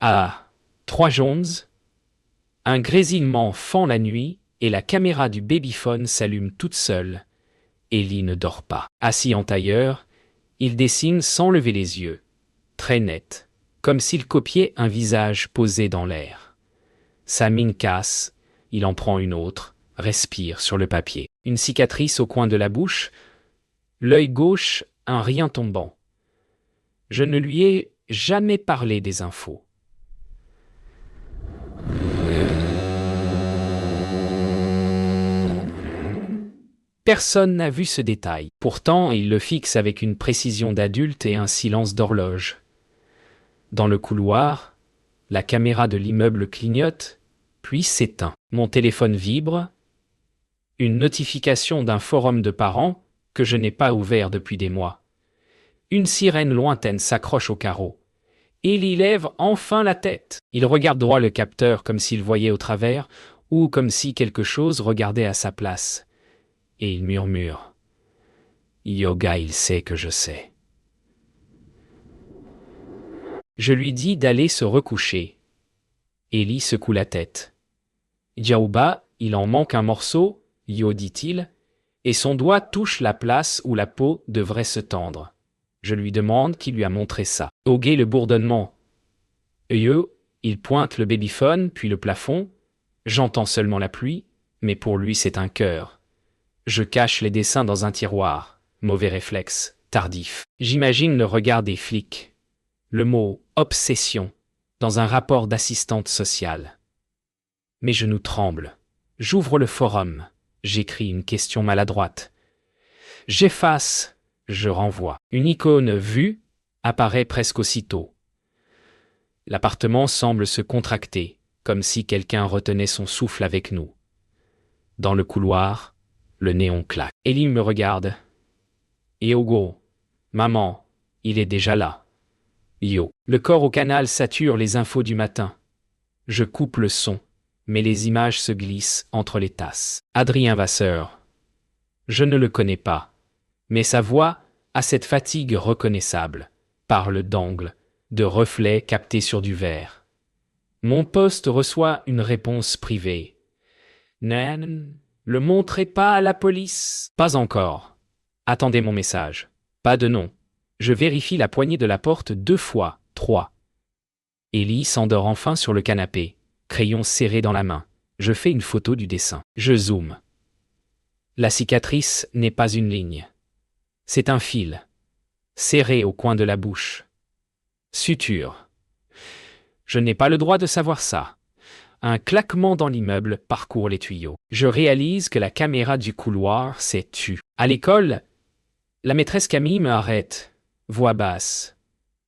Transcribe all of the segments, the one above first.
À 3 Jones, un grésillement fend la nuit et la caméra du babyphone s'allume toute seule. Ellie ne dort pas. Assis en tailleur, il dessine sans lever les yeux, très net, comme s'il copiait un visage posé dans l'air. Sa mine casse, il en prend une autre, respire sur le papier. Une cicatrice au coin de la bouche, l'œil gauche, un rien tombant. Je ne lui ai jamais parlé des infos. Personne n'a vu ce détail. Pourtant, il le fixe avec une précision d'adulte et un silence d'horloge. Dans le couloir, la caméra de l'immeuble clignote, puis s'éteint. Mon téléphone vibre. Une notification d'un forum de parents que je n'ai pas ouvert depuis des mois. Une sirène lointaine s'accroche au carreau. Ellie lève enfin la tête. Il regarde droit le capteur comme s'il voyait au travers, ou comme si quelque chose regardait à sa place. Et il murmure. Yoga, il sait que je sais. Je lui dis d'aller se recoucher. Ellie secoue la tête. Yaouba, il en manque un morceau, Yo dit-il, et son doigt touche la place où la peau devrait se tendre. Je lui demande qui lui a montré ça. Ogé le bourdonnement. Yo, il pointe le babyphone, puis le plafond. J'entends seulement la pluie, mais pour lui c'est un cœur. Je cache les dessins dans un tiroir. Mauvais réflexe, tardif. J'imagine le regard des flics. Le mot « obsession » dans un rapport d'assistante sociale. Mes genoux tremblent. J'ouvre le forum. J'écris une question maladroite. J'efface. Je renvoie. Une icône « Vue » apparaît presque aussitôt. L'appartement semble se contracter, comme si quelqu'un retenait son souffle avec nous. Dans le couloir, le néon claque. Ellie me regarde. Yogo, maman, il est déjà là. Yo. Le corps au canal sature les infos du matin. Je coupe le son, mais les images se glissent entre les tasses. Adrien Vasseur. Je ne le connais pas, mais sa voix a cette fatigue reconnaissable, parle d'angle, de reflets captés sur du verre. Mon poste reçoit une réponse privée. Nan, le montrez pas à la police. Pas encore. Attendez mon message. Pas de nom. Je vérifie la poignée de la porte 2 fois, 3. Ellie s'endort enfin sur le canapé, crayon serré dans la main. Je fais une photo du dessin. Je zoome. La cicatrice n'est pas une ligne. C'est un fil, serré au coin de la bouche. Suture. Je n'ai pas le droit de savoir ça. Un claquement dans l'immeuble parcourt les tuyaux. Je réalise que la caméra du couloir s'est tue. À l'école, la maîtresse Camille me arrête. Voix basse.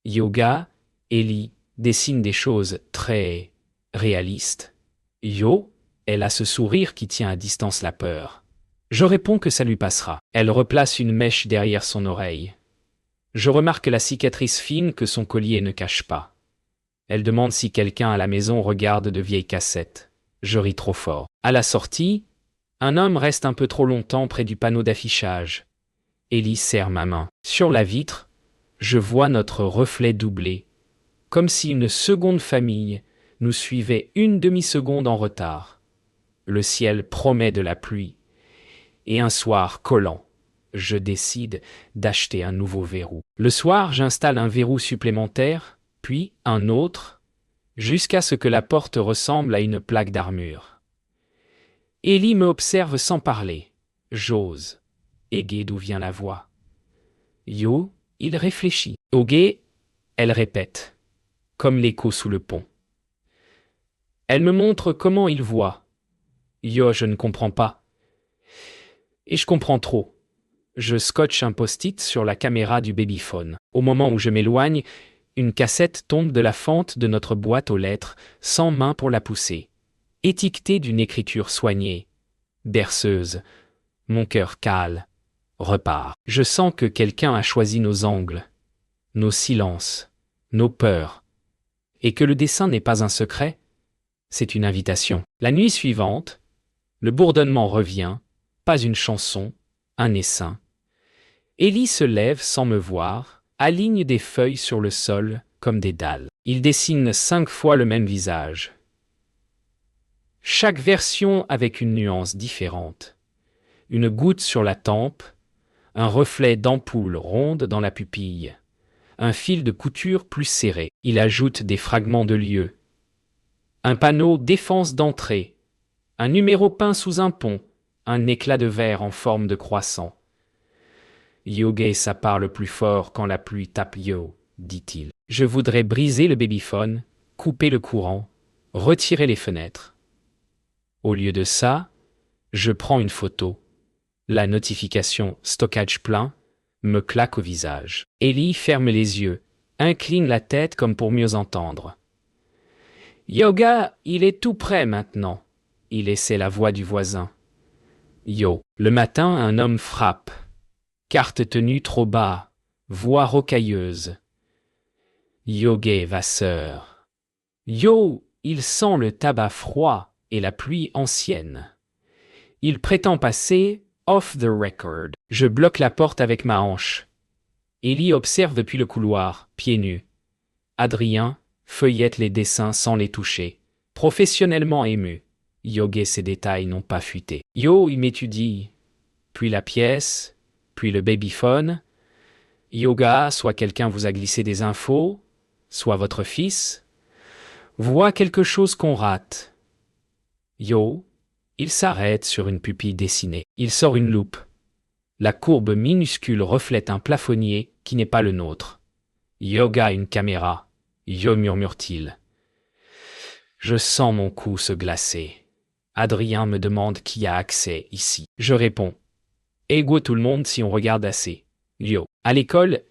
Yoga, Ellie dessine des choses très réalistes. Yo, elle a ce sourire qui tient à distance la peur. Je réponds que ça lui passera. Elle replace une mèche derrière son oreille. Je remarque la cicatrice fine que son collier ne cache pas. Elle demande si quelqu'un à la maison regarde de vieilles cassettes. Je ris trop fort. À la sortie, un homme reste un peu trop longtemps près du panneau d'affichage. Ellie serre ma main. Sur la vitre, je vois notre reflet doublé, comme si une seconde famille nous suivait une demi-seconde en retard. Le ciel promet de la pluie. Et un soir collant, je décide d'acheter un nouveau verrou. Le soir, j'installe un verrou supplémentaire, puis un autre, jusqu'à ce que la porte ressemble à une plaque d'armure. Ellie me observe sans parler. J'ose. Égué, d'où vient la voix? Yo, il réfléchit. Ogé, elle répète, comme l'écho sous le pont. Elle me montre comment il voit. Yo, je ne comprends pas. Et je comprends trop. Je scotche un post-it sur la caméra du babyphone. Au moment où je m'éloigne, une cassette tombe de la fente de notre boîte aux lettres, sans main pour la pousser. Étiquetée d'une écriture soignée. Berceuse. Mon cœur cale. Repart. Je sens que quelqu'un a choisi nos angles, nos silences, nos peurs. Et que le dessin n'est pas un secret, c'est une invitation. La nuit suivante, le bourdonnement revient, pas une chanson, un essaim. Ellie se lève sans me voir, aligne des feuilles sur le sol comme des dalles. Il dessine 5 fois le même visage. Chaque version avec une nuance différente. Une goutte sur la tempe, un reflet d'ampoule ronde dans la pupille, un fil de couture plus serré. Il ajoute des fragments de lieu. Un panneau défense d'entrée, un numéro peint sous un pont, un éclat de verre en forme de croissant. Yoge, ça parle plus fort quand la pluie tape yo, dit-il. Je voudrais briser le babyphone, couper le courant, retirer les fenêtres. Au lieu de ça, je prends une photo. La notification stockage plein me claque au visage. Ellie ferme les yeux, incline la tête comme pour mieux entendre. Yoga, il est tout prêt maintenant. Il essaie la voix du voisin. Yo. Le matin, un homme frappe. Carte tenue trop bas, voix rocailleuse. Yoga, vasseur. Yo, il sent le tabac froid et la pluie ancienne. Il prétend passer off the record. Je bloque la porte avec ma hanche. Ellie observe depuis le couloir, pieds nus. Adrien feuillette les dessins sans les toucher, professionnellement ému. Yoga, ces détails n'ont pas fuité. Yo, il m'étudie. Puis la pièce, puis le babyphone. Yoga, soit quelqu'un vous a glissé des infos, soit votre fils. Voit quelque chose qu'on rate. Yo, il s'arrête sur une pupille dessinée. Il sort une loupe. La courbe minuscule reflète un plafonnier qui n'est pas le nôtre. Yoga, une caméra. Yo, murmure-t-il. Je sens mon cou se glacer. Adrien me demande qui a accès ici. Je réponds. Ego tout le monde si on regarde assez. Yo. À l'école,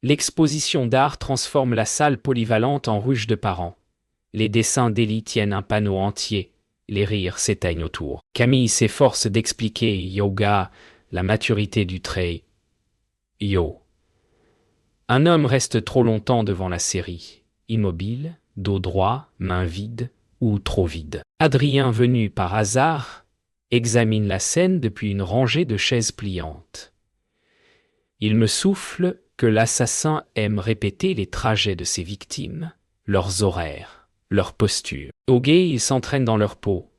l'exposition d'art transforme la salle polyvalente en ruche de parents. Les dessins d'Ellie tiennent un panneau entier. Les rires s'éteignent autour. Camille s'efforce d'expliquer yoga, la maturité du trait. Yo. Un homme reste trop longtemps devant la série. Immobile, dos droit, main vide ou trop vide. Adrien, venu par hasard, examine la scène depuis une rangée de chaises pliantes. Il me souffle que l'assassin aime répéter les trajets de ses victimes, leurs horaires, leurs postures. Au guet, ils s'entraînent dans leur peau.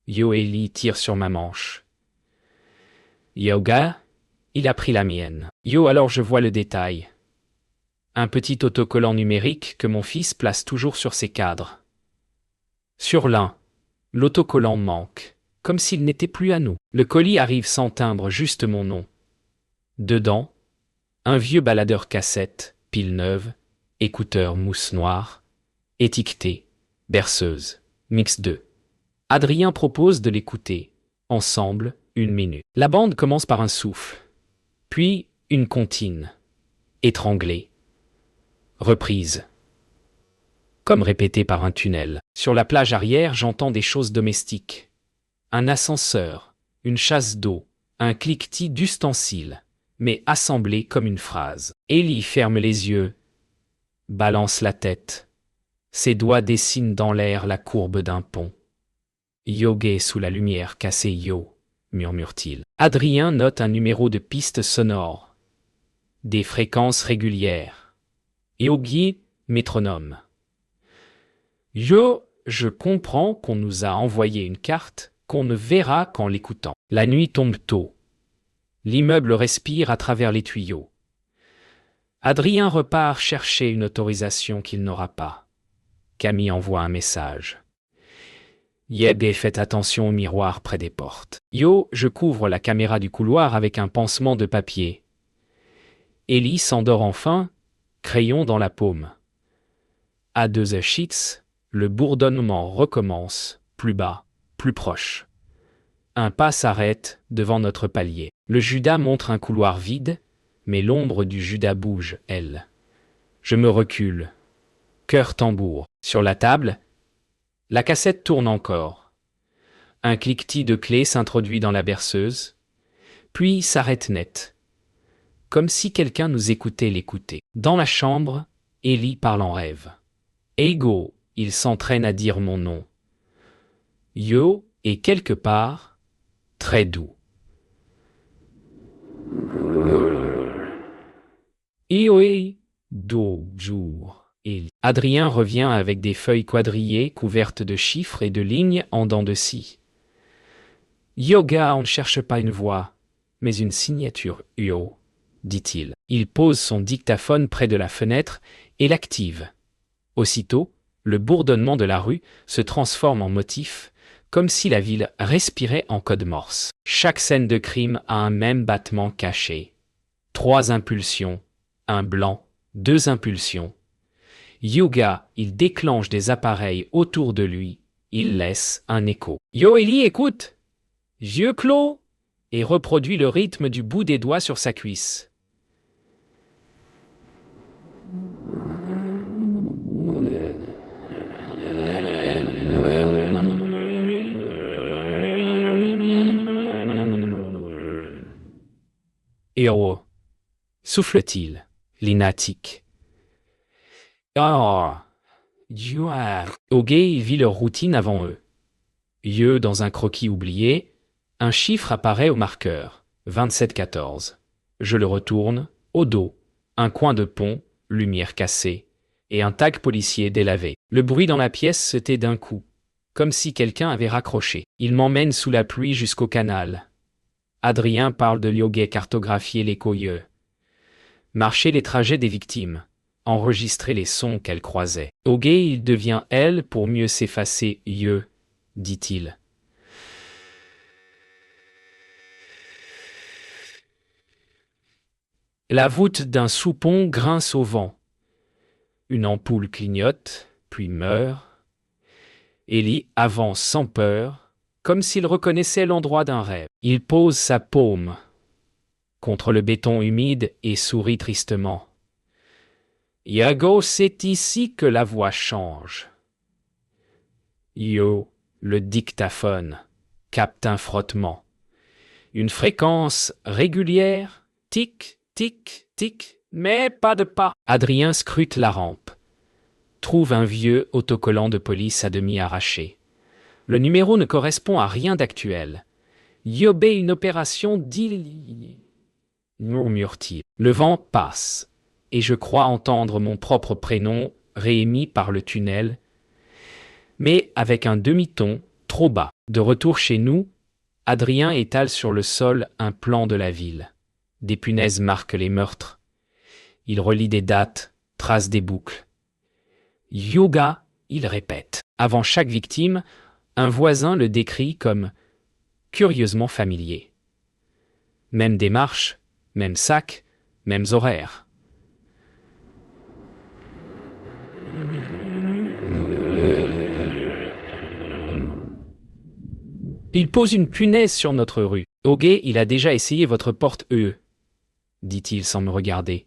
Yo Ellie tire sur ma manche. Yoga, il a pris la mienne. Yo, alors je vois le détail. Un petit autocollant numérique que mon fils place toujours sur ses cadres. Sur l'un, l'autocollant manque, comme s'il n'était plus à nous. Le colis arrive sans timbre, juste mon nom. Dedans, un vieux baladeur cassette, pile neuve, écouteur mousse noire, étiqueté, berceuse, mix 2. Adrien propose de l'écouter. Ensemble, 1 minute. La bande commence par un souffle, puis une comptine. Étranglée. Reprise. Comme répété par un tunnel. Sur la plage arrière, j'entends des choses domestiques. Un ascenseur, une chasse d'eau, un cliquetis d'ustensiles, mais assemblés comme une phrase. Ellie ferme les yeux, balance la tête. Ses doigts dessinent dans l'air la courbe d'un pont. Yoga sous la lumière cassée yo, murmure-t-il. Adrien note un numéro de piste sonore. Des fréquences régulières. Yogi, métronome. Yo, je comprends qu'on nous a envoyé une carte qu'on ne verra qu'en l'écoutant. La nuit tombe tôt. L'immeuble respire à travers les tuyaux. Adrien repart chercher une autorisation qu'il n'aura pas. Camille envoie un message. Yeb, faites attention au miroir près des portes. Yo, je couvre la caméra du couloir avec un pansement de papier. Ellie s'endort enfin, crayon dans la paume. À 2 sheets, le bourdonnement recommence, plus bas, plus proche. Un pas s'arrête devant notre palier. Le Judas montre un couloir vide, mais l'ombre du Judas bouge, elle. Je me recule. Cœur tambour. Sur la table, la cassette tourne encore. Un cliquetis de clés s'introduit dans la berceuse, puis s'arrête net. Comme si quelqu'un nous écoutait l'écouter. Dans la chambre, Ellie parle en rêve. Ego, il s'entraîne à dire mon nom. Yo est quelque part très doux. Ioe, do, jour. Et Adrien revient avec des feuilles quadrillées couvertes de chiffres et de lignes en dents de scie. Yoga, on ne cherche pas une voix, mais une signature Yo, dit-il. Il pose son dictaphone près de la fenêtre et l'active. Aussitôt, le bourdonnement de la rue se transforme en motif, comme si la ville respirait en code morse. Chaque scène de crime a un même battement caché. 3 impulsions, un blanc, 2 impulsions. Yoga, il déclenche des appareils autour de lui, il laisse un écho. Yo Ellie, écoute! Yeux clos! Et reproduit le rythme du bout des doigts sur sa cuisse. Et oh! Souffle-t-il, lunatique. Oh! Ogé vit leur routine avant eux. Yeux dans un croquis oublié, un chiffre apparaît au marqueur, 27-14. Je le retourne, au dos, un coin de pont, lumière cassée, et un tag policier délavé. Le bruit dans la pièce se tait d'un coup, comme si quelqu'un avait raccroché. Il m'emmène sous la pluie jusqu'au canal. Adrien parle de Yoguet cartographier les coyeux. Marcher les trajets des victimes. Enregistrer les sons qu'elles croisaient. Yoguet, il devient elle pour mieux s'effacer, yeux, dit-il. La voûte d'un soupon grince au vent. Une ampoule clignote, puis meurt. Ellie avance sans peur, comme s'il reconnaissait l'endroit d'un rêve. Il pose sa paume contre le béton humide et sourit tristement. Yago, c'est ici que la voix change. Yo, le dictaphone, capte un frottement. Une fréquence régulière, tic, tic, tic, mais pas de pas. Adrien scrute la rampe. Trouve un vieux autocollant de police à demi arraché. Le numéro ne correspond à rien d'actuel. Yobé, une opération d'île, murmure-t-il. Le vent passe, et je crois entendre mon propre prénom réémis par le tunnel, mais avec un demi-ton trop bas. De retour chez nous, Adrien étale sur le sol un plan de la ville. Des punaises marquent les meurtres. Il relie des dates, trace des boucles. Yoga, il répète. Avant chaque victime, un voisin le décrit comme curieusement familier. Même démarche, même sac, mêmes horaires. Il pose une punaise sur notre rue. Ogé, il a déjà essayé votre porte dit-il sans me regarder.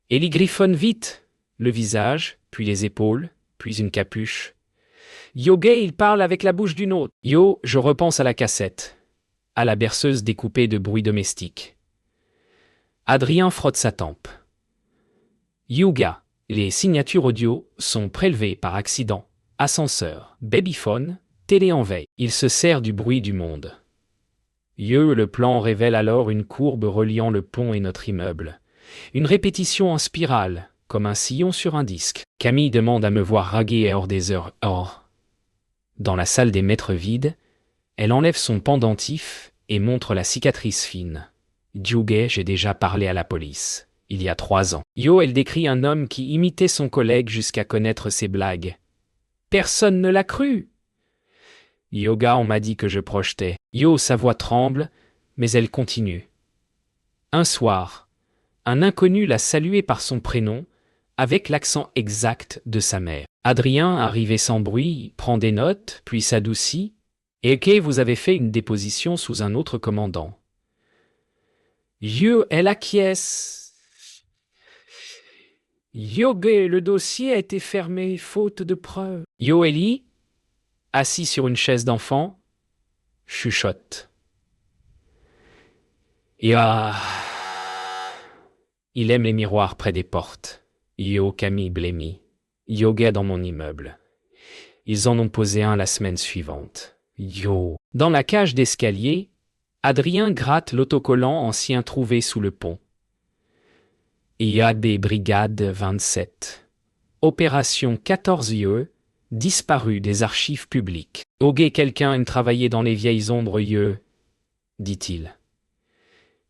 Ellie griffonne vite, le visage, puis les épaules, puis une capuche. Yoguet, il parle avec la bouche d'une autre. Yo, je repense à la cassette, à la berceuse découpée de bruits domestiques. Adrien frotte sa tempe. Yoga, les signatures audio sont prélevées par accident. Ascenseur, babyphone, télé en veille. Il se sert du bruit du monde. Le plan révèle alors une courbe reliant le pont et notre immeuble. Une répétition en spirale, comme un sillon sur un disque. Camille demande à me voir raguer hors des heures. Or, dans la salle des maîtres vides, elle enlève son pendentif et montre la cicatrice fine. Djouguet, j'ai déjà parlé à la police, il y a 3 ans. Elle décrit un homme qui imitait son collègue jusqu'à connaître ses blagues. Personne ne l'a cru. Yoga, on m'a dit que je projetais. Sa voix tremble, mais elle continue. Un soir, un inconnu l'a salué par son prénom, avec l'accent exact de sa mère. Adrien, arrivé sans bruit, prend des notes, puis s'adoucit. Et que vous avez fait une déposition sous un autre commandant. Elle acquiesce. Le dossier a été fermé, faute de preuves. Ellie, assis sur une chaise d'enfant, chuchote. Il aime les miroirs près des portes. Camille blêmie. Yoga dans mon immeuble. Ils en ont posé un la semaine suivante. Dans la cage d'escalier, Adrien gratte l'autocollant ancien trouvé sous le pont. Il y a des brigades 27. Opération 14 IE, disparu des archives publiques. Ok, quelqu'un aime travailler dans les vieilles ombres IE, dit-il.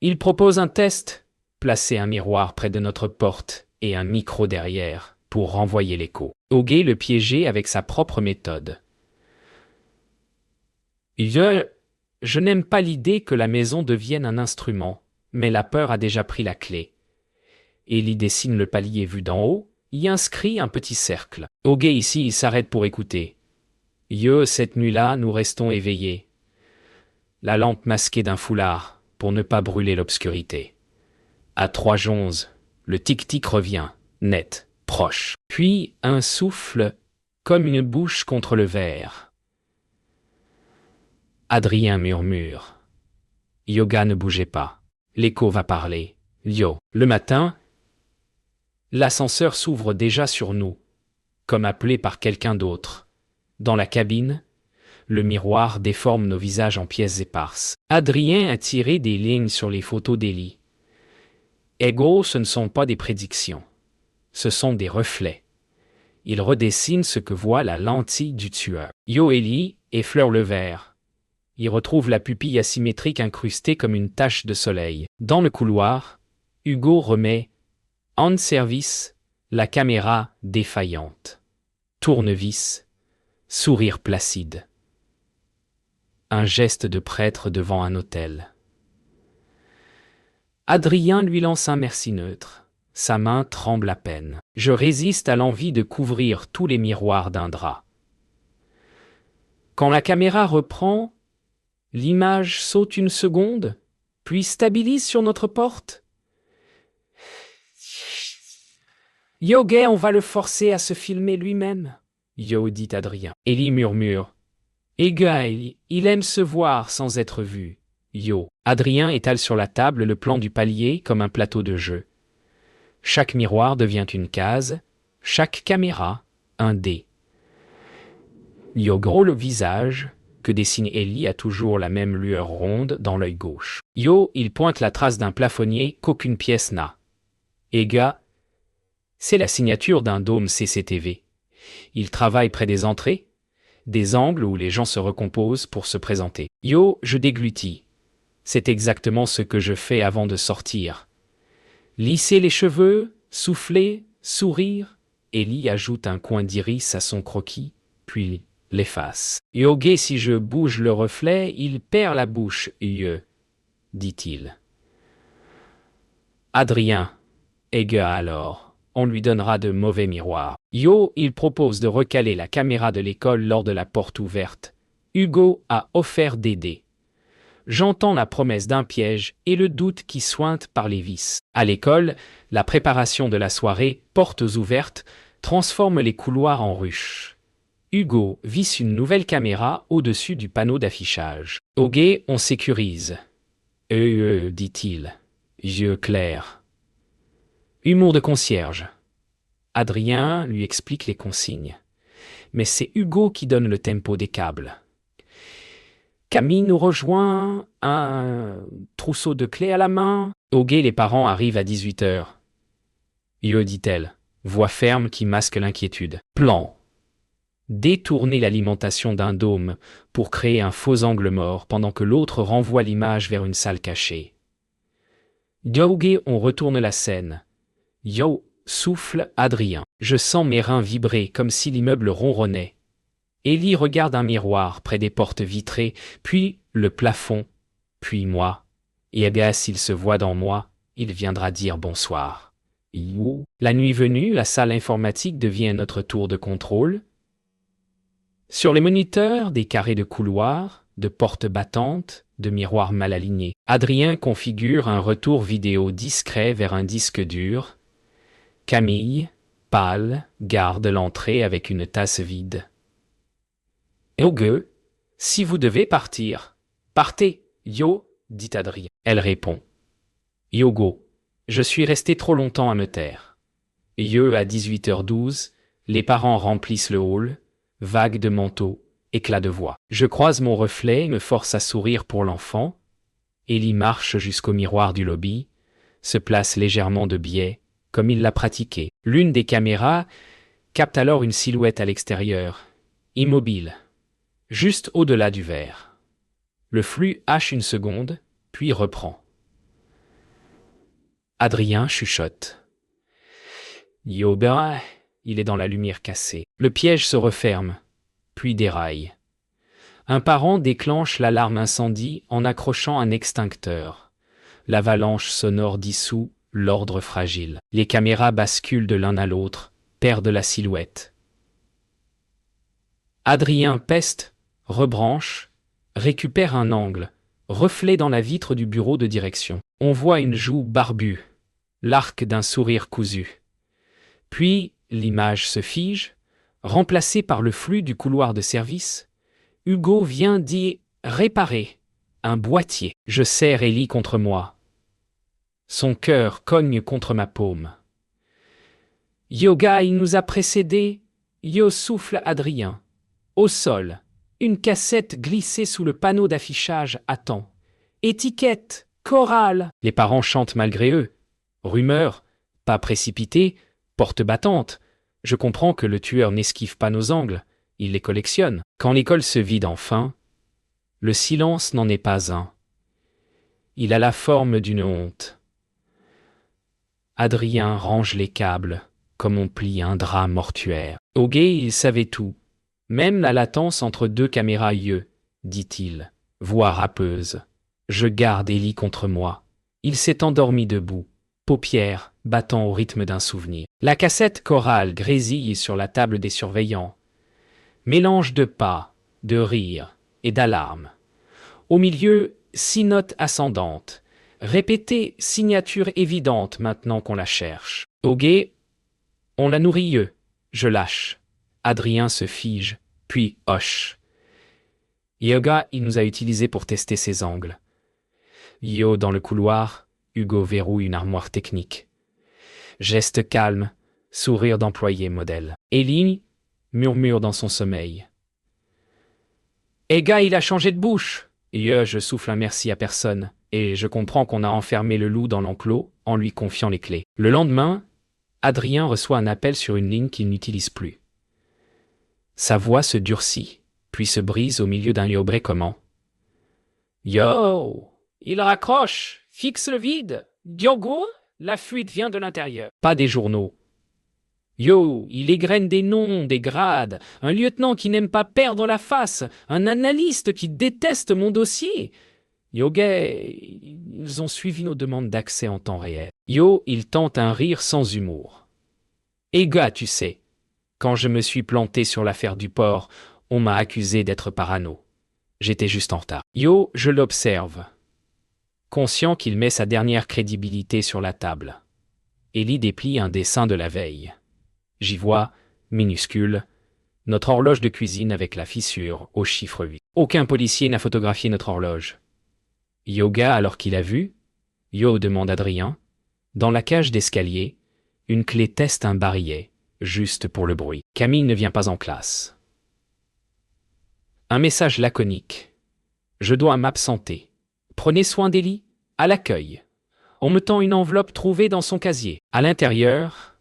Il propose un test, placer un miroir près de notre porte et un micro derrière pour renvoyer l'écho. Ok le piéger avec sa propre méthode. Je n'aime pas l'idée que la maison devienne un instrument, mais la peur a déjà pris la clé. Ellie dessine le palier vu d'en haut, y inscrit un petit cercle. Ok ici, il s'arrête pour écouter. Cette nuit-là, nous restons éveillés. La lampe masquée d'un foulard, pour ne pas brûler l'obscurité. À 3h11, le tic-tic revient, net, proche. Puis un souffle, comme une bouche contre le verre. Adrien murmure. Yoga ne bougeait pas. L'écho va parler. Le matin, l'ascenseur s'ouvre déjà sur nous, comme appelé par quelqu'un d'autre. Dans la cabine, le miroir déforme nos visages en pièces éparses. Adrien a tiré des lignes sur les photos d'Ellie. Ce ne sont pas des prédictions. Ce sont des reflets. Il redessine ce que voit la lentille du tueur. Ellie effleure le verre. Il retrouve la pupille asymétrique incrustée comme une tache de soleil. Dans le couloir, Hugo remet en service la caméra défaillante. Tournevis, sourire placide. Un geste de prêtre devant un autel. Adrien lui lance un merci neutre. Sa main tremble à peine. Je résiste à l'envie de couvrir tous les miroirs d'un drap. Quand la caméra reprend, l'image saute une seconde, puis stabilise sur notre porte. On va le forcer à se filmer lui-même, dit Adrien. Ellie murmure. Il aime se voir sans être vu. Adrien étale sur la table le plan du palier comme un plateau de jeu. Chaque miroir devient une case, chaque caméra, un dé. Le visage que dessine Ellie a toujours la même lueur ronde dans l'œil gauche. Il pointe la trace d'un plafonnier qu'aucune pièce n'a. C'est la signature d'un dôme CCTV. Il travaille près des entrées, des angles où les gens se recomposent pour se présenter. Je déglutis. C'est exactement ce que je fais avant de sortir. Lisser les cheveux, souffler, sourire. Ellie ajoute un coin d'iris à son croquis, puis l'efface. Si je bouge le reflet, il perd la bouche, dit-il. Adrien, alors. On lui donnera de mauvais miroirs. Il propose de recaler la caméra de l'école lors de la porte ouverte. Hugo a offert d'aider. J'entends la promesse d'un piège et le doute qui sointe par les vis. À l'école, la préparation de la soirée, portes ouvertes, transforme les couloirs en ruches. Hugo visse une nouvelle caméra au-dessus du panneau d'affichage. On sécurise. Dit-il. Yeux clairs. Humour de concierge. Adrien lui explique les consignes. Mais c'est Hugo qui donne le tempo des câbles. Camille nous rejoint, un trousseau de clés à la main. Les parents arrivent à 18h. Dit-elle, voix ferme qui masque l'inquiétude. Plan. Détourner l'alimentation d'un dôme pour créer un faux angle mort pendant que l'autre renvoie l'image vers une salle cachée. On retourne la scène. Souffle Adrien. Je sens mes reins vibrer comme si l'immeuble ronronnait. Ellie regarde un miroir près des portes vitrées, puis le plafond, puis moi. S'il se voit dans moi, il viendra dire bonsoir. La nuit venue, la salle informatique devient notre tour de contrôle. Sur les moniteurs, des carrés de couloirs, de portes battantes, de miroirs mal alignés. Adrien configure un retour vidéo discret vers un disque dur. Camille, pâle, garde l'entrée avec une tasse vide. Si vous devez partir, partez, dit Adrien. Elle répond. Je suis resté trop longtemps à me taire. À 18h12, les parents remplissent le hall, vague de manteaux, éclat de voix. Je croise mon reflet et me force à sourire pour l'enfant. Ellie marche jusqu'au miroir du lobby, se place légèrement de biais, comme il l'a pratiqué. L'une des caméras capte alors une silhouette à l'extérieur, immobile, juste au-delà du verre. Le flux hache une seconde, puis reprend. Adrien chuchote. Yo, ben, il est dans la lumière cassée. Le piège se referme, puis déraille. Un parent déclenche l'alarme incendie en accrochant un extincteur. L'avalanche sonore dissout l'ordre fragile. Les caméras basculent de l'un à l'autre, perdent la silhouette. Adrien peste, rebranche, récupère un angle, reflet dans la vitre du bureau de direction. On voit une joue barbue, l'arc d'un sourire cousu. Puis, l'image se fige, remplacée par le flux du couloir de service. Hugo vient d'y réparer un boîtier. Je serre Ellie contre moi. Son cœur cogne contre ma paume. Yoga, il nous a précédés. Yo souffle Adrien. Au sol, une cassette glissée sous le panneau d'affichage attend. Étiquette, chorale. Les parents chantent malgré eux. Rumeur, pas précipitée, porte battante. Je comprends que le tueur n'esquive pas nos angles. Il les collectionne. Quand l'école se vide enfin, le silence n'en est pas un. Il a la forme d'une honte. Adrien range les câbles, comme on plie un drap mortuaire. Au guet, il savait tout. Même la latence entre deux caméras yeux, dit-il, voix râpeuse. Je garde Ellie contre moi. Il s'est endormi debout, paupières battant au rythme d'un souvenir. La cassette chorale grésille sur la table des surveillants. Mélange de pas, de rire et d'alarme. Au milieu, 6 notes ascendantes. Répétée, signature évidente maintenant qu'on la cherche. Au guet, on la nourrit. Je lâche. Adrien se fige, puis hoche. Yoga, il nous a utilisés pour tester ses angles. Yo dans le couloir, Hugo verrouille une armoire technique. Geste calme, sourire d'employé modèle. Ellie murmure dans son sommeil. Ega, il a changé de bouche. Je souffle un merci à personne, et je comprends qu'on a enfermé le loup dans l'enclos en lui confiant les clés. Le lendemain, Adrien reçoit un appel sur une ligne qu'il n'utilise plus. Sa voix se durcit, puis se brise au milieu d'un yobré comment. Yo, il raccroche, fixe le vide. Diogo, la fuite vient de l'intérieur. Pas des journaux. Yo, il égrène des noms, des grades, un lieutenant qui n'aime pas perdre la face, un analyste qui déteste mon dossier. Yo, gay, ils ont suivi nos demandes d'accès en temps réel. Yo, il tente un rire sans humour. Et gars, tu sais, quand je me suis planté sur l'affaire du port, on m'a accusé d'être parano. J'étais juste en retard. Yo, je l'observe. Conscient qu'il met sa dernière crédibilité sur la table. Ellie déplie un dessin de la veille. J'y vois, minuscule, notre horloge de cuisine avec la fissure au chiffre 8. Aucun policier n'a photographié notre horloge. Yoga alors qu'il a vu, Yo demande Adrien, dans la cage d'escalier, une clé teste un barillet, juste pour le bruit. Camille ne vient pas en classe. Un message laconique. Je dois m'absenter. Prenez soin d'Ellie, à l'accueil. On me tend une enveloppe trouvée dans son casier. À l'intérieur,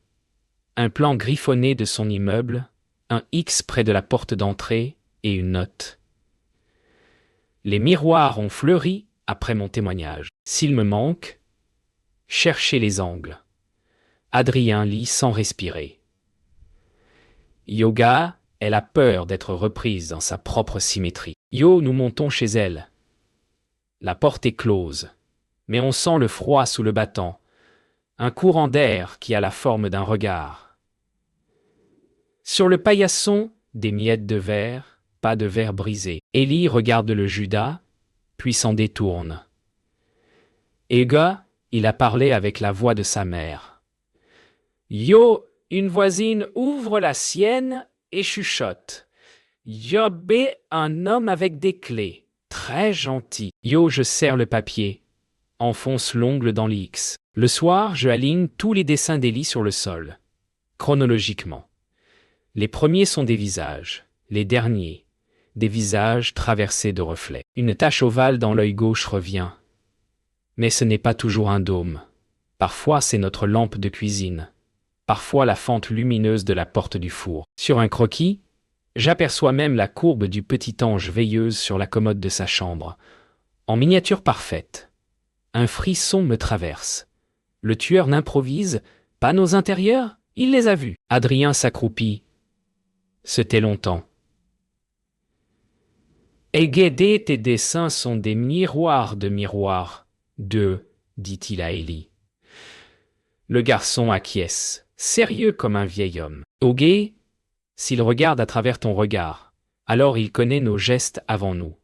un plan griffonné de son immeuble, un X près de la porte d'entrée et une note. Les miroirs ont fleuri après mon témoignage. S'il me manque, cherchez les angles. Adrien lit sans respirer. Yoga, elle a peur d'être reprise dans sa propre symétrie. Yo, nous montons chez elle. La porte est close, mais on sent le froid sous le battant, un courant d'air qui a la forme d'un regard. Sur le paillasson, des miettes de verre, pas de verre brisé. Ellie regarde le Judas, puis s'en détourne. Ega, il a parlé avec la voix de sa mère. Yo, une voisine ouvre la sienne et chuchote. Yobé, un homme avec des clés. Très gentil. Yo, je serre le papier. Enfonce l'ongle dans l'X. Le soir, je aligne tous les dessins d'Ellie sur le sol. Chronologiquement. Les premiers sont des visages. Les derniers, des visages traversés de reflets. Une tache ovale dans l'œil gauche revient. Mais ce n'est pas toujours un dôme. Parfois, c'est notre lampe de cuisine. parfois la fente lumineuse de la porte du four. Sur un croquis, j'aperçois même la courbe du petit ange veilleuse sur la commode de sa chambre. En miniature parfaite. Un frisson me traverse. Le tueur n'improvise pas nos intérieurs? Il les a vus. Adrien s'accroupit. Se tait longtemps. Et Guédé, tes dessins sont des miroirs de miroirs. Dit-il à Élie. Le garçon acquiesce, sérieux comme un vieil homme. Ogué, s'il regarde à travers ton regard, alors il connaît nos gestes avant nous.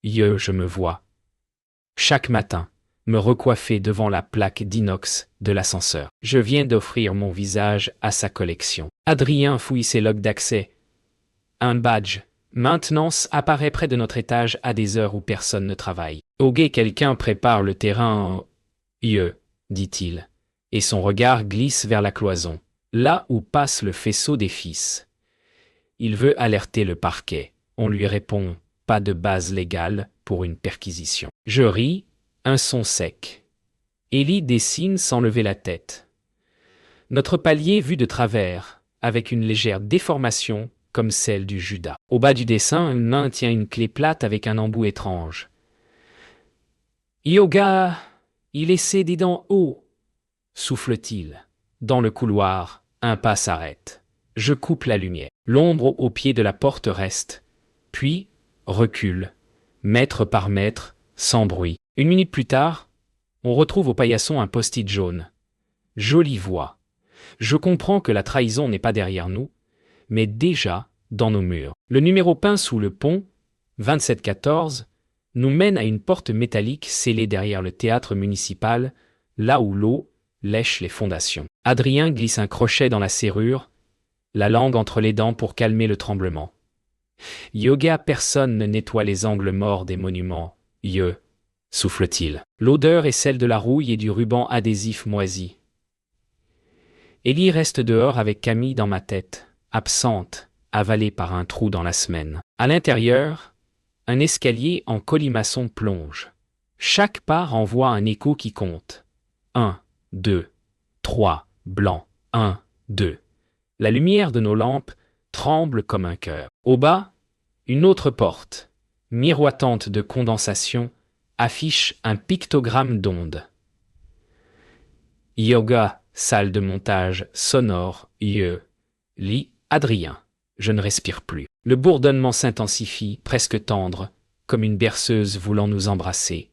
Je me vois. Chaque matin, me recoiffer devant la plaque d'inox de l'ascenseur. Je viens d'offrir mon visage à sa collection. Adrien fouille ses logs d'accès. Un badge. Maintenance apparaît près de notre étage à des heures où personne ne travaille. Ogué, quelqu'un prépare le terrain. Dit-il, et son regard glisse vers la cloison, là où passe le faisceau des fils. Il veut alerter le parquet. On lui répond, pas de base légale pour une perquisition. Je ris, un son sec. Élie dessine sans lever la tête. Notre palier vu de travers, avec une légère déformation, comme celle du Judas. Au bas du dessin, un nain tient une clé plate avec un embout étrange. Yoga, il essaie des dents haut, souffle-t-il. Dans le couloir, un pas s'arrête. Je coupe la lumière. L'ombre au pied de la porte reste, puis recule, mètre par mètre, sans bruit. 1 minute plus tard, on retrouve au paillasson un post-it jaune. Jolie voix. Je comprends que la trahison n'est pas derrière nous, mais déjà dans nos murs. Le numéro peint sous le pont, 2714, nous mène à une porte métallique scellée derrière le théâtre municipal, là où l'eau lèche les fondations. Adrien glisse un crochet dans la serrure, la langue entre les dents pour calmer le tremblement. Yoga, personne ne nettoie les angles morts des monuments. Souffle-t-il. L'odeur est celle de la rouille et du ruban adhésif moisi. Élie reste dehors avec Camille dans ma tête, absente, avalée par un trou dans la semaine. À l'intérieur, un escalier en colimaçon plonge. Chaque pas renvoie un écho qui compte. 1, 2, 3, blanc. 1, 2. La lumière de nos lampes tremble comme un cœur. Au bas, une autre porte, miroitante de condensation, affiche un pictogramme d'ondes. Yoga, salle de montage sonore, lit, Adrien. Je ne respire plus. Le bourdonnement s'intensifie, presque tendre, comme une berceuse voulant nous embrasser.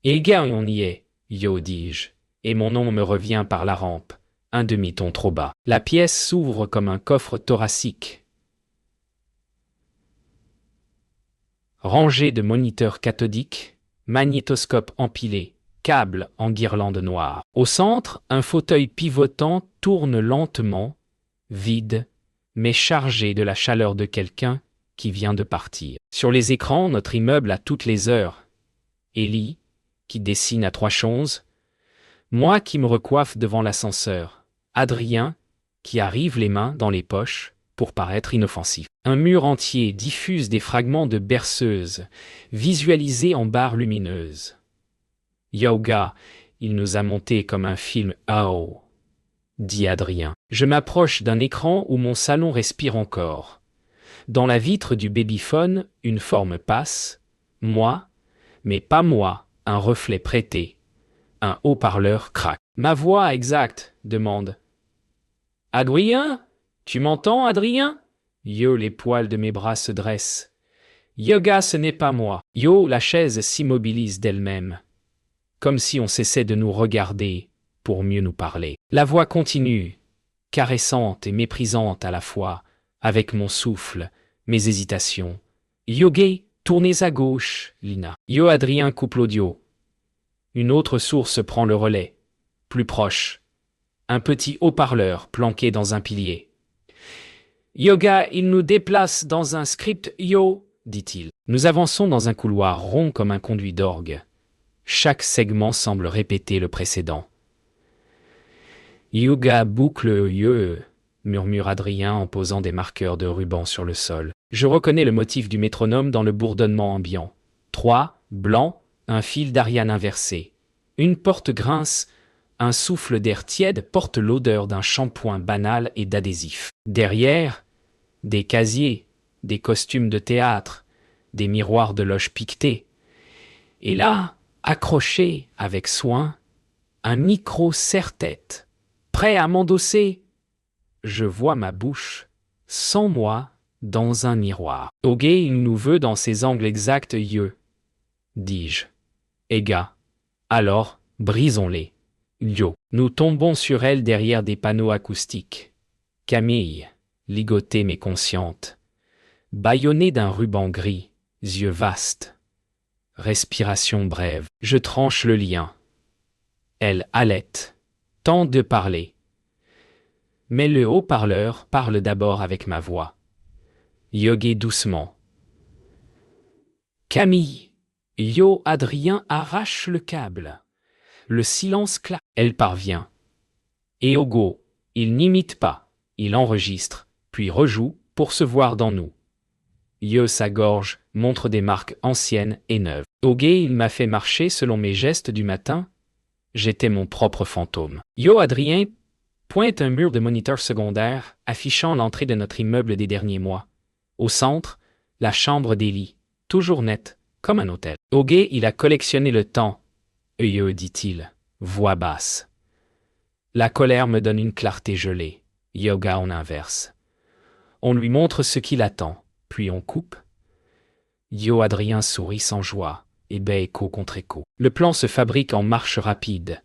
Et gars, on y est, dis-je, et mon nom me revient par la rampe, un demi-ton trop bas. La pièce s'ouvre comme un coffre thoracique. Rangée de moniteurs cathodiques, magnétoscope empilé, câbles en guirlande noire. Au centre, un fauteuil pivotant tourne lentement, vide, mais chargé de la chaleur de quelqu'un qui vient de partir. Sur les écrans, notre immeuble à toutes les heures. Élie, qui dessine à 3 choses. Moi qui me recoiffe devant l'ascenseur. Adrien, qui arrive les mains dans les poches pour paraître inoffensif. Un mur entier diffuse des fragments de berceuse, visualisés en barres lumineuses. Yoga, il nous a monté comme un film dit Adrien. Je m'approche d'un écran où mon salon respire encore. Dans la vitre du babyphone, une forme passe. Moi, mais pas moi, un reflet prêté. Un haut-parleur craque. Ma voix exacte, demande. Adrien? Tu m'entends, Adrien? Les poils de mes bras se dressent. Yoga, ce n'est pas moi. La chaise s'immobilise d'elle-même. Comme si on cessait de nous regarder pour mieux nous parler. La voix continue, caressante et méprisante à la fois, avec mon souffle, mes hésitations. Gay, tournez à gauche, Lina. Adrien coupe l'audio. Une autre source prend le relais, plus proche. Un petit haut-parleur planqué dans un pilier. Yoga, il nous déplace dans un script, dit-il. Nous avançons dans un couloir rond comme un conduit d'orgue. Chaque segment semble répéter le précédent. Yoga boucle murmure Adrien en posant des marqueurs de ruban sur le sol. Je reconnais le motif du métronome dans le bourdonnement ambiant. 3, blanc, un fil d'Ariane inversé. Une porte grince, Un souffle d'air tiède porte l'odeur d'un shampoing banal et d'adhésif. Derrière, des casiers, des costumes de théâtre, des miroirs de loge piquetés. Et là, accroché avec soin, un micro serre-tête, prêt à m'endosser. Je vois ma bouche, sans moi, dans un miroir. Ogé, il nous veut dans ses angles exacts yeux, dis-je. Ega. Alors, brisons-les. Yo. Nous tombons sur elle derrière des panneaux acoustiques. Camille, ligotée mais consciente. Bâillonnée d'un ruban gris, yeux vastes. Respiration brève. Je tranche le lien. Elle halète, tente de parler. Mais le haut-parleur parle d'abord avec ma voix. Yogué doucement. Camille. Yo, Adrien arrache le câble. Le silence claque. Elle parvient. Et Ogo, il n'imite pas, il enregistre, puis rejoue pour se voir dans nous. Yo, sa gorge, montre des marques anciennes et neuves. Ogé, il m'a fait marcher selon mes gestes du matin. J'étais mon propre fantôme. Yo, Adrien pointe un mur de moniteurs secondaires affichant l'entrée de notre immeuble des derniers mois. Au centre, la chambre d'Élie, toujours nette, comme un hôtel. Ogé, il a collectionné le temps. Yo, dit-il, voix basse. La colère me donne une clarté gelée. Yoga en inverse. On lui montre ce qu'il attend, puis on coupe. Yo, Adrien sourit sans joie, et bat écho contre écho. Le plan se fabrique en marche rapide.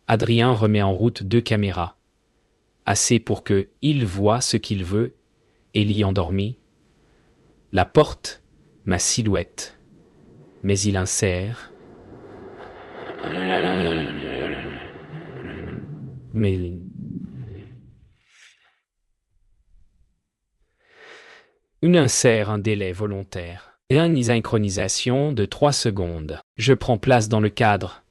Adrien remet en route 2 caméras. Assez pour que il voie ce qu'il veut, Élie endormi. La porte, ma silhouette. Mais il insère. Mais... insère un délai volontaire. Et une synchronisation de 3 secondes. Je prends place dans le cadre,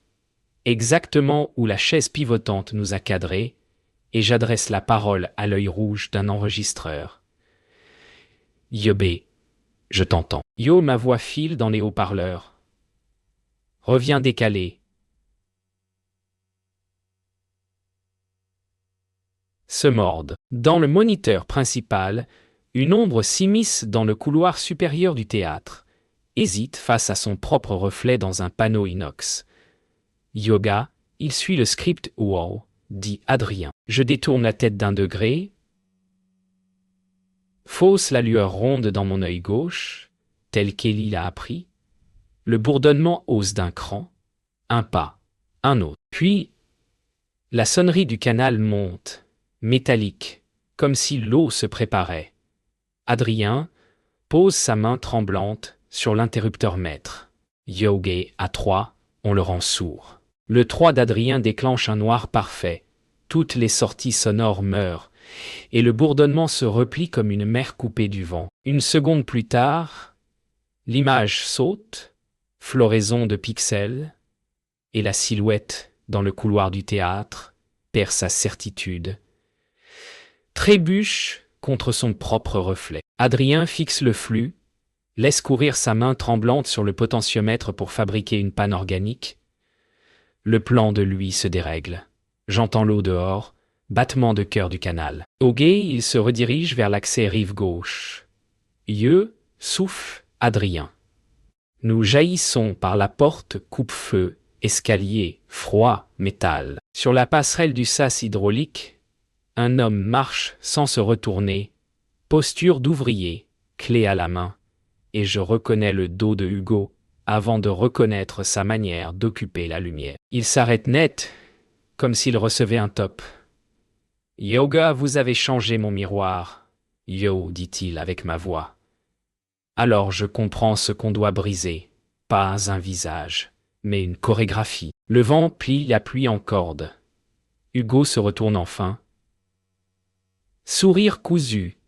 exactement où la chaise pivotante nous a cadrés, et j'adresse la parole à l'œil rouge d'un enregistreur. Yobé, je t'entends. Yo, ma voix file dans les haut-parleurs. Reviens décalé. Se mordent. Dans le moniteur principal, une ombre s'immisce dans le couloir supérieur du théâtre, hésite face à son propre reflet dans un panneau inox. Yoga, il suit le script wow, dit Adrien. Je détourne la tête d'1 degré, fausse la lueur ronde dans mon œil gauche, tel qu'Élie l'a appris. Le bourdonnement hausse d'un cran, un pas, un autre. Puis, la sonnerie du canal monte, métallique, comme si l'eau se préparait. Adrien pose sa main tremblante sur l'interrupteur maître. Yoga à 3, on le rend sourd. Le 3 d'Adrien déclenche un noir parfait. Toutes les sorties sonores meurent, et le bourdonnement se replie comme une mer coupée du vent. 1 seconde plus tard, l'image saute, floraison de pixels, et la silhouette, dans le couloir du théâtre, perd sa certitude. Trébuche contre son propre reflet. Adrien fixe le flux, laisse courir sa main tremblante sur le potentiomètre pour fabriquer une panne organique. Le plan de lui se dérègle. J'entends l'eau dehors, battement de cœur du canal. Au gué, il se redirige vers l'accès rive gauche. Yeux, souffle, Adrien. Nous jaillissons par la porte coupe-feu, escalier, froid, métal. Sur la passerelle du sas hydraulique, un homme marche sans se retourner, posture d'ouvrier, clé à la main, et je reconnais le dos de Hugo, avant de reconnaître sa manière d'occuper la lumière. Il s'arrête net, comme s'il recevait un top. « Yoga, vous avez changé mon miroir. »« Yo, dit-il avec ma voix. »« Alors je comprends ce qu'on doit briser. Pas un visage, mais une chorégraphie. » Le vent plie la pluie en corde. Hugo se retourne enfin. Sourire cousu,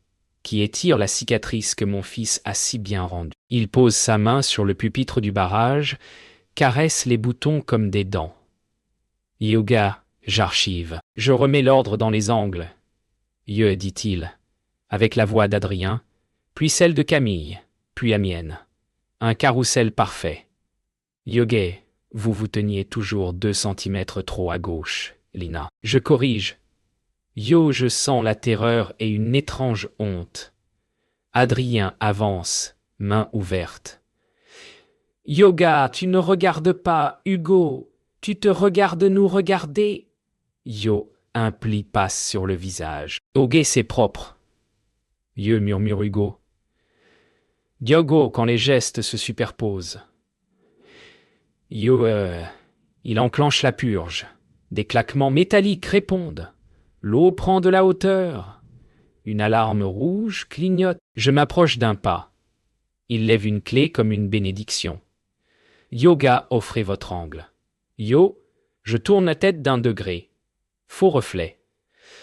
qui étire la cicatrice que mon fils a si bien rendue. Il pose sa main sur le pupitre du barrage, caresse les boutons comme des dents. Yoga, j'archive. Je remets l'ordre dans les angles. Ye, dit-il, avec la voix d'Adrien, puis celle de Camille, puis la mienne. Un carrousel parfait. Yoga, Vous vous teniez toujours 2 centimètres trop à gauche, Lina. Je corrige. Yo, je sens la terreur et une étrange honte. Adrien avance, main ouverte. Yoga, tu ne regardes pas, Hugo. Tu te regardes nous regarder. Yo, un pli passe sur le visage. Ogé, c'est propre. Yo, murmure Hugo. Diogo, quand les gestes se superposent. Yo, il enclenche la purge. Des claquements métalliques répondent. L'eau prend de la hauteur. Une alarme rouge clignote. Je m'approche d'un pas. Il lève une clé comme une bénédiction. Yoga, offrez votre angle. Yo, je tourne la tête d'un degré. Faux reflet.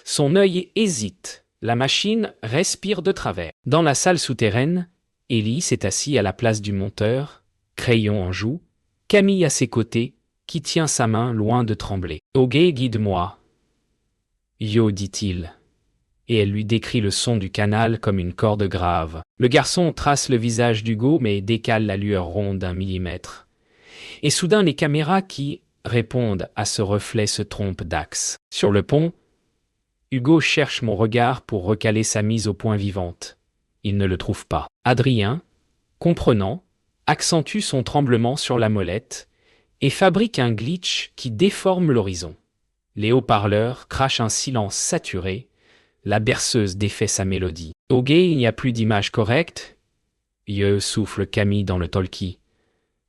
Son œil hésite. La machine respire de travers. Dans la salle souterraine, Ellie s'est assis à la place du monteur, crayon en joue, Camille à ses côtés, qui tient sa main loin de trembler. Ogé, guide-moi. Yo, dit-il. Et elle lui décrit le son du canal comme une corde grave. Le garçon trace le visage d'Hugo mais décale la lueur ronde d'1 millimètre. Et soudain les caméras qui répondent à ce reflet se trompent d'axe. Sur le pont, Hugo cherche mon regard pour recaler sa mise au point vivante. Il ne le trouve pas. Adrien, comprenant, accentue son tremblement sur la molette et fabrique un glitch qui déforme l'horizon. Les haut-parleurs crachent un silence saturé. La berceuse défait sa mélodie. Ogé, il n'y a plus d'image correcte. Ye, souffle Camille dans le talkie.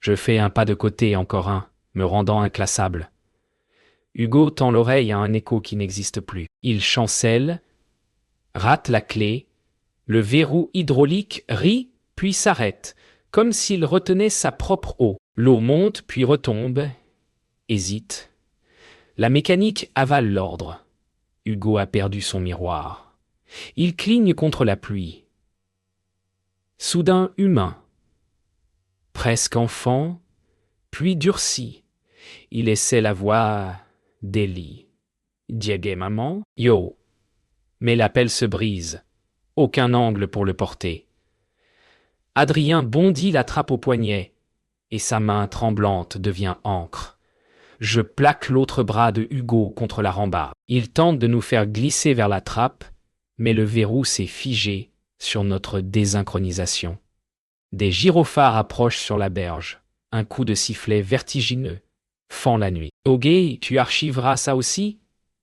Je fais un pas de côté, encore un, me rendant inclassable. Hugo tend l'oreille à un écho qui n'existe plus. Il chancelle, rate la clé, le verrou hydraulique rit, puis s'arrête, comme s'il retenait sa propre eau. L'eau monte, puis retombe, hésite. La mécanique avale l'ordre. Hugo a perdu son miroir. Il cligne contre la pluie. Soudain humain. Presque enfant, puis durci. Il essaie la voix d'Ellie. Diego, maman, yo. Mais l'appel se brise. Aucun angle pour le porter. Adrien bondit, l'attrape au poignet, et sa main tremblante devient encre. Je plaque l'autre bras de Hugo contre la rambarde. Il tente de nous faire glisser vers la trappe, mais le verrou s'est figé sur notre désynchronisation. Des gyrophares approchent sur la berge. Un coup de sifflet vertigineux fend la nuit. Ogé, tu archiveras ça aussi?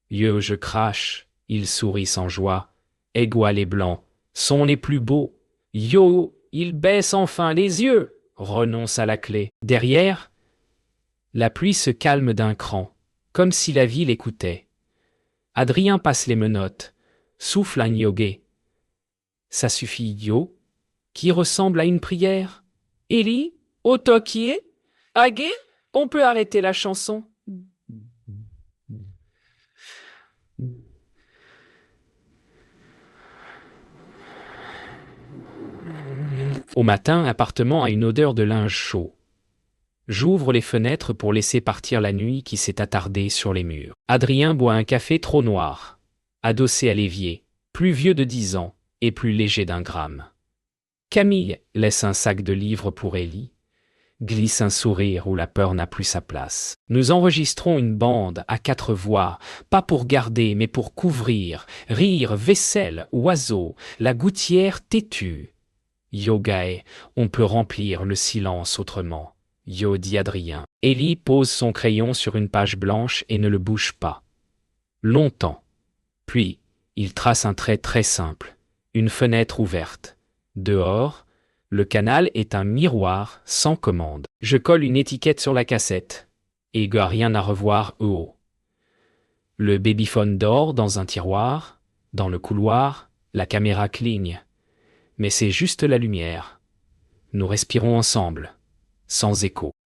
Yo, je crache. Il sourit sans joie. Égoile et blanc sont les plus beaux. Yo, il baisse enfin les yeux. Renonce à la clé. Derrière, la pluie se calme d'un cran, comme si la ville écoutait. Adrien passe les menottes, souffle un yogué. Ça suffit, yo, qui ressemble à une prière. Ellie, Otokie, Agé, on peut arrêter la chanson. Au matin, l'appartement a une odeur de linge chaud. J'ouvre les fenêtres pour laisser partir la nuit qui s'est attardée sur les murs. Adrien boit un café trop noir, adossé à l'évier, plus vieux de 10 ans et plus léger d'1 gramme. Camille laisse un sac de livres pour Ellie, glisse un sourire où la peur n'a plus sa place. Nous enregistrons une bande à 4 voix, pas pour garder mais pour couvrir, rire, vaisselle, oiseaux, la gouttière têtue. Yogae, on peut remplir le silence autrement. Yo, dit Adrien. Ellie pose son crayon sur une page blanche et ne le bouge pas. Longtemps. Puis, il trace un trait très simple. Une fenêtre ouverte. Dehors, le canal est un miroir sans commande. Je colle une étiquette sur la cassette. Et rien à revoir haut. Le babyphone dort dans un tiroir. Dans le couloir, la caméra cligne. Mais c'est juste la lumière. Nous respirons ensemble. Sans écho.